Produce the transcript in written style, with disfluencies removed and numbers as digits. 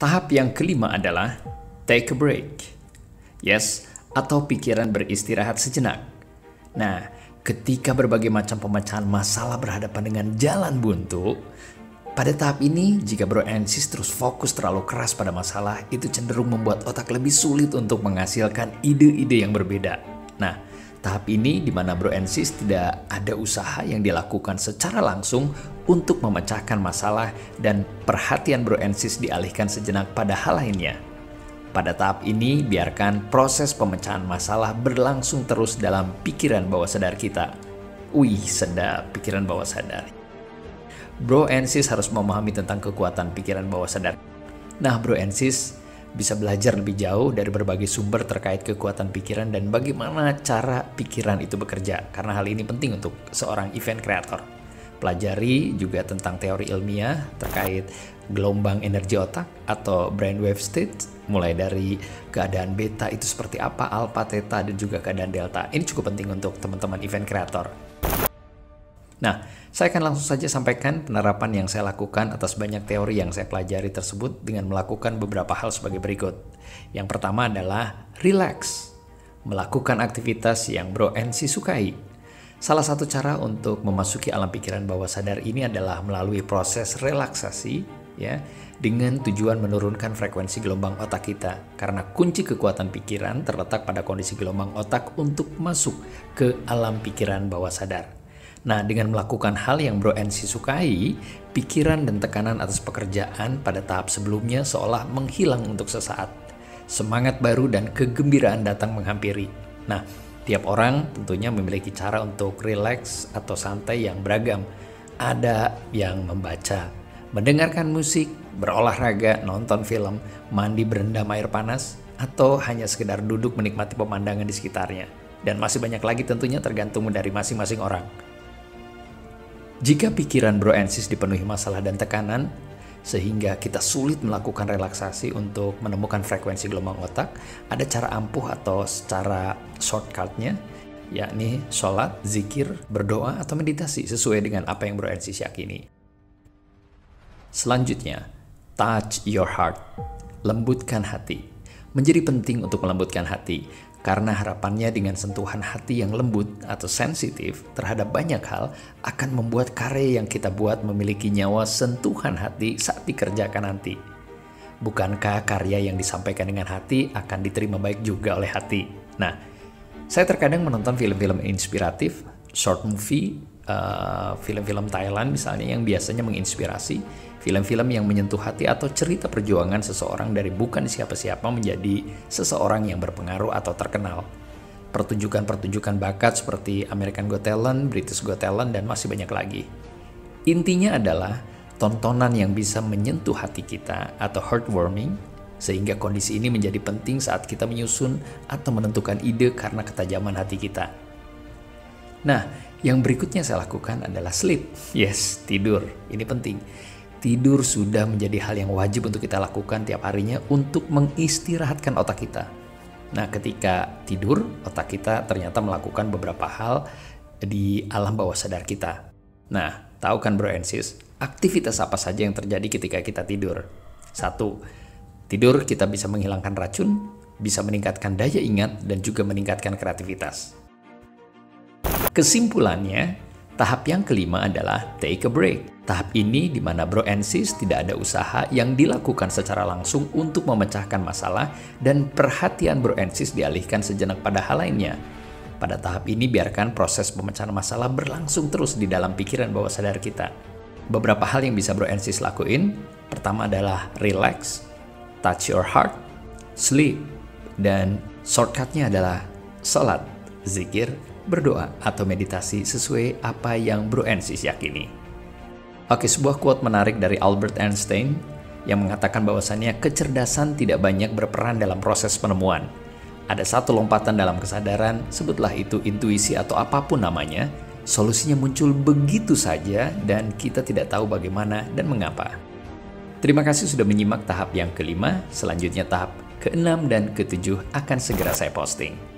Tahap yang kelima adalah take a break. Yes, atau pikiran beristirahat sejenak. Nah, ketika berbagai macam pemecahan masalah berhadapan dengan jalan buntu, pada tahap ini jika Bro and Sis terus fokus terlalu keras pada masalah, itu cenderung membuat otak lebih sulit untuk menghasilkan ide-ide yang berbeda. Nah, tahap ini di mana Bro and Sis tidak ada usaha yang dilakukan secara langsung untuk memecahkan masalah dan perhatian Bro and Sis dialihkan sejenak pada hal lainnya. Pada tahap ini, biarkan proses pemecahan masalah berlangsung terus dalam pikiran bawah sadar kita. Wih, sedap pikiran bawah sadar. Bro and Sis harus memahami tentang kekuatan pikiran bawah sadar. Nah, Bro and Sis bisa belajar lebih jauh dari berbagai sumber terkait kekuatan pikiran dan bagaimana cara pikiran itu bekerja, karena hal ini penting untuk seorang event creator. Pelajari juga tentang teori ilmiah terkait gelombang energi otak atau brainwave state, mulai dari keadaan beta itu seperti apa, alpha, theta, dan juga keadaan delta. Ini cukup penting untuk teman-teman event creator. Nah, saya akan langsung saja sampaikan penerapan yang saya lakukan atas banyak teori yang saya pelajari tersebut dengan melakukan beberapa hal sebagai berikut. Yang pertama adalah relax, melakukan aktivitas yang Bro and Sis sukai. Salah satu cara untuk memasuki alam pikiran bawah sadar ini adalah melalui proses relaksasi, ya, dengan tujuan menurunkan frekuensi gelombang otak kita. Karena kunci kekuatan pikiran terletak pada kondisi gelombang otak untuk masuk ke alam pikiran bawah sadar. Nah, dengan melakukan hal yang Bro and Sis sukai, pikiran dan tekanan atas pekerjaan pada tahap sebelumnya seolah menghilang untuk sesaat. Semangat baru dan kegembiraan datang menghampiri. Nah, tiap orang tentunya memiliki cara untuk rileks atau santai yang beragam. Ada yang membaca, mendengarkan musik, berolahraga, nonton film, mandi berendam air panas, atau hanya sekedar duduk menikmati pemandangan di sekitarnya. Dan masih banyak lagi tentunya tergantung dari masing-masing orang. Jika pikiran Bro and Sis dipenuhi masalah dan tekanan, sehingga kita sulit melakukan relaksasi untuk menemukan frekuensi gelombang otak, ada cara ampuh atau secara shortcutnya, yakni sholat, zikir, berdoa, atau meditasi sesuai dengan apa yang Bro and Sis yakini. Selanjutnya, touch your heart, lembutkan hati. Menjadi penting untuk melembutkan hati, karena harapannya dengan sentuhan hati yang lembut atau sensitif terhadap banyak hal akan membuat karya yang kita buat memiliki nyawa sentuhan hati saat dikerjakan nanti. Bukankah karya yang disampaikan dengan hati akan diterima baik juga oleh hati? Nah, saya terkadang menonton film-film inspiratif, short movie, film-film Thailand misalnya yang biasanya menginspirasi, film-film yang menyentuh hati atau cerita perjuangan seseorang dari bukan siapa-siapa menjadi seseorang yang berpengaruh atau terkenal. Pertunjukan-pertunjukan bakat seperti American Got Talent, British Got Talent, dan masih banyak lagi. Intinya adalah tontonan yang bisa menyentuh hati kita atau heartwarming, sehingga kondisi ini menjadi penting saat kita menyusun atau menentukan ide karena ketajaman hati kita. Nah, yang berikutnya saya lakukan adalah sleep. Yes, tidur. Ini penting. Tidur sudah menjadi hal yang wajib untuk kita lakukan tiap harinya untuk mengistirahatkan otak kita. Nah, ketika tidur, otak kita ternyata melakukan beberapa hal di alam bawah sadar kita. Nah, tahu kan Bro and Sis, aktivitas apa saja yang terjadi ketika kita tidur? 1. Tidur kita bisa menghilangkan racun, bisa meningkatkan daya ingat, dan juga meningkatkan kreativitas. Kesimpulannya, tahap yang kelima adalah take a break. Tahap ini di mana Bro and Sis tidak ada usaha yang dilakukan secara langsung untuk memecahkan masalah dan perhatian Bro and Sis dialihkan sejenak pada hal lainnya. Pada tahap ini biarkan proses pemecahan masalah berlangsung terus di dalam pikiran bawah sadar kita. Beberapa hal yang bisa Bro and Sis lakuin, pertama adalah relax, touch your heart, sleep, dan shortcutnya adalah sholat, zikir, berdoa, atau meditasi sesuai apa yang Bro and Sis yakini. Oke, sebuah quote menarik dari Albert Einstein yang mengatakan bahwasannya kecerdasan tidak banyak berperan dalam proses penemuan. Ada satu lompatan dalam kesadaran, sebutlah itu intuisi atau apapun namanya, solusinya muncul begitu saja dan kita tidak tahu bagaimana dan mengapa. Terima kasih sudah menyimak tahap yang kelima, selanjutnya tahap ke-6 dan ke-7 akan segera saya posting.